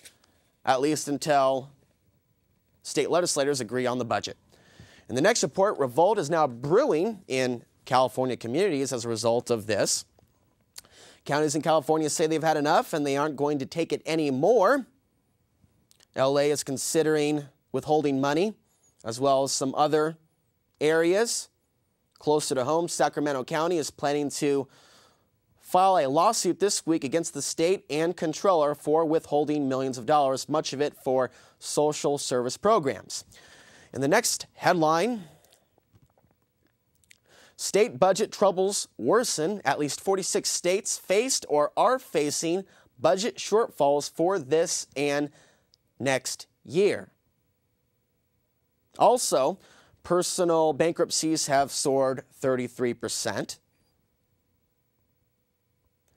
at least until state legislators agree on the budget. In the next report, revolt is now brewing in California communities as a result of this. Counties in California say they've had enough and they aren't going to take it anymore. LA is considering withholding money, as well as some other areas. Closer to home, Sacramento County is planning to file a lawsuit this week against the state and controller for withholding millions of dollars, much of it for social service programs. In the next headline, state budget troubles worsen. At least 46 states faced or are facing budget shortfalls for this and next year. Also, personal bankruptcies have soared 33%.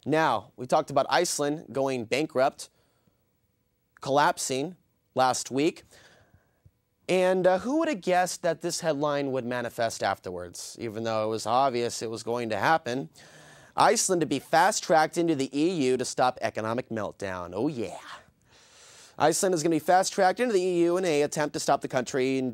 Now, we talked about Iceland going bankrupt, collapsing last week. And who would have guessed that this headline would manifest afterwards, even though it was obvious it was going to happen? Iceland to be fast-tracked into the EU to stop economic meltdown. Oh, yeah. Iceland is going to be fast-tracked into the EU in an attempt to stop the country and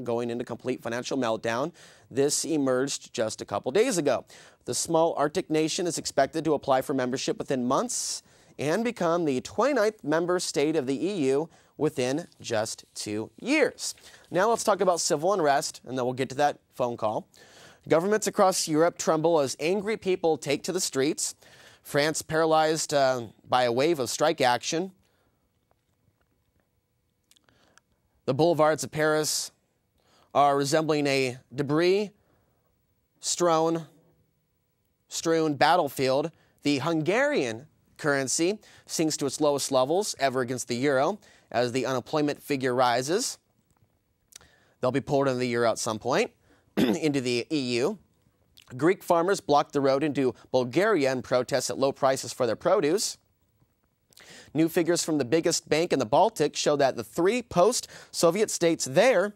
going into complete financial meltdown. This emerged just a couple days ago. The small Arctic nation is expected to apply for membership within months and become the 29th member state of the EU within just 2 years. Now let's talk about civil unrest, and then we'll get to that phone call. Governments across Europe tremble as angry people take to the streets. France paralyzed by a wave of strike action. The boulevards of Paris are resembling a debris-strewn battlefield. The Hungarian currency sinks to its lowest levels ever against the euro as the unemployment figure rises. They'll be pulled into the euro at some point, into the EU. Greek farmers blocked the road into Bulgaria in protests at low prices for their produce. New figures from the biggest bank in the Baltic show that the 3 post-Soviet states there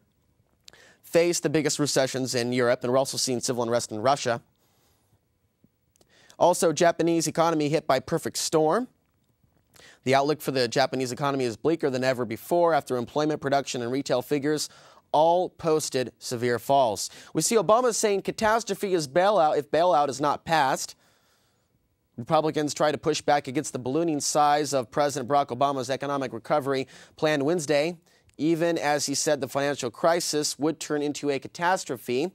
face the biggest recessions in Europe, and we're also seeing civil unrest in Russia. Also, Japanese economy hit by perfect storm. The outlook for the Japanese economy is bleaker than ever before after employment, production, and retail figures all posted severe falls. We see Obama saying catastrophe is bailout if bailout is not passed. Republicans try to push back against the ballooning size of President Barack Obama's economic recovery plan Wednesday, even as he said the financial crisis would turn into a catastrophe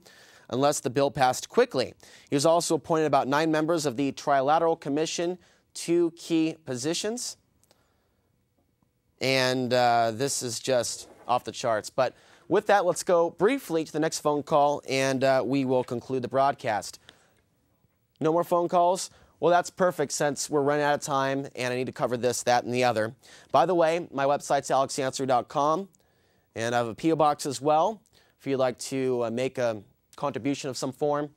unless the bill passed quickly. He was also appointed about 9 members of the Trilateral Commission to key positions. And this is just off the charts. But with that, let's go briefly to the next phone call, and we will conclude the broadcast. No more phone calls? Well, that's perfect since we're running out of time and I need to cover this, that, and the other. By the way, my website's alexansary.com, and I have a P.O. box as well if you'd like to make a contribution of some form.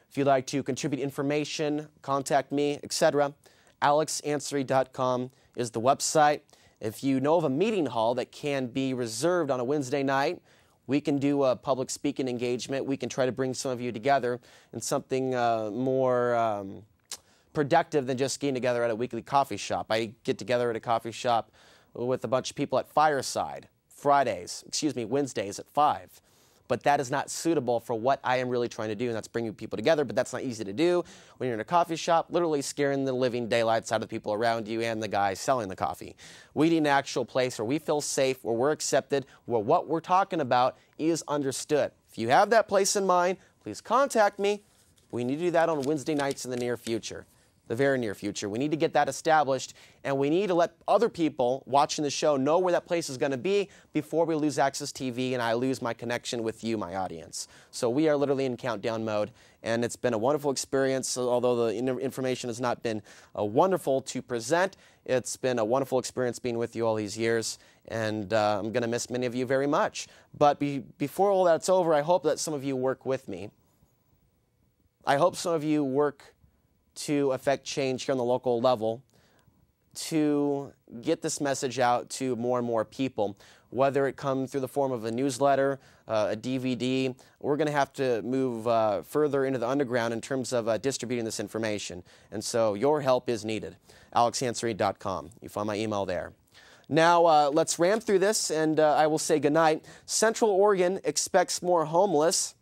If you'd like to contribute information, contact me, etc. alexansary.com is the website. If you know of a meeting hall that can be reserved on a Wednesday night, we can do a public speaking engagement. We can try to bring some of you together in something more productive than just getting together at a weekly coffee shop. I get together at a coffee shop with a bunch of people at Fireside, Wednesdays at 5. But that is not suitable for what I am really trying to do, and that's bringing people together. But that's not easy to do when you're in a coffee shop, literally scaring the living daylights out of the people around you and the guy selling the coffee. We need an actual place where we feel safe, where we're accepted, where what we're talking about is understood. If you have that place in mind, please contact me. We need to do that on Wednesday nights in the near future. The very near future. We need to get that established, and we need to let other people watching the show know where that place is going to be before we lose Access TV and I lose my connection with you, my audience. So we are literally in countdown mode, and it's been a wonderful experience. Although the information has not been wonderful to present, it's been a wonderful experience being with you all these years, and I'm going to miss many of you very much. But before all that's over, I hope that some of you work with me. I hope some of you work to affect change here on the local level, to get this message out to more and more people, whether it comes through the form of a newsletter, a DVD. We're going to have to move further into the underground in terms of distributing this information. And so your help is needed. AlexAnsary.com. You find my email there. Now, let's ram through this, and I will say goodnight. Central Oregon expects more homeless.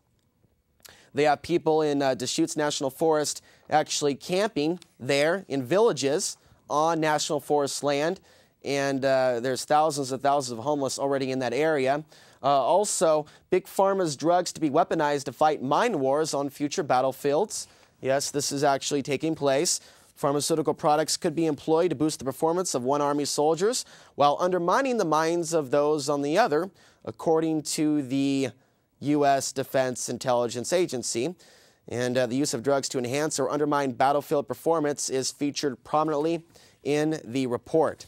They have people in Deschutes National Forest actually camping there in villages on National Forest land, and there's thousands and thousands of homeless already in that area. Also, Big Pharma's drugs to be weaponized to fight mine wars on future battlefields. Yes, this is actually taking place. Pharmaceutical products could be employed to boost the performance of one Army soldiers while undermining the minds of those on the other, according to the U.S. Defense Intelligence Agency. And the use of drugs to enhance or undermine battlefield performance is featured prominently in the report.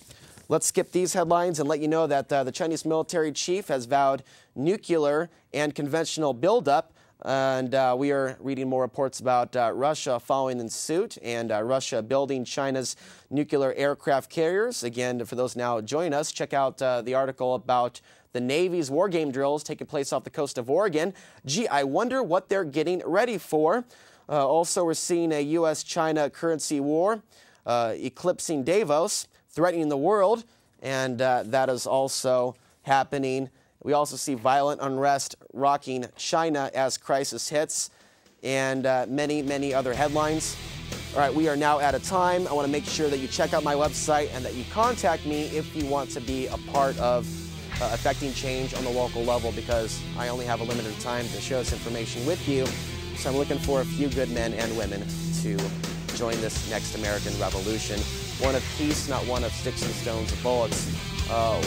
Let's skip these headlines and let you know that the Chinese military chief has vowed nuclear and conventional buildup. And we are reading more reports about Russia following in suit and Russia building China's nuclear aircraft carriers. Again, for those now joining us, check out the article about the Navy's war game drills taking place off the coast of Oregon. Gee, I wonder what they're getting ready for. Also, we're seeing a U.S.-China currency war eclipsing Davos, threatening the world, and that is also happening. We also see violent unrest rocking China as crisis hits, and many, many other headlines. All right, we are now out of time. I want to make sure that you check out my website and that you contact me if you want to be a part of affecting change on the local level, because I only have a limited time to share this information with you. So I'm looking for a few good men and women to join this next American revolution. One of peace, not one of sticks and stones and bullets.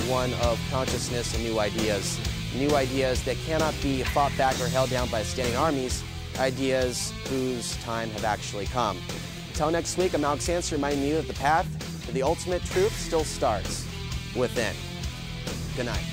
One of consciousness and new ideas. New ideas that cannot be fought back or held down by standing armies. Ideas whose time have actually come. Until next week, I'm Alex Ansary, reminding you that the path to the ultimate truth still starts within. Good night.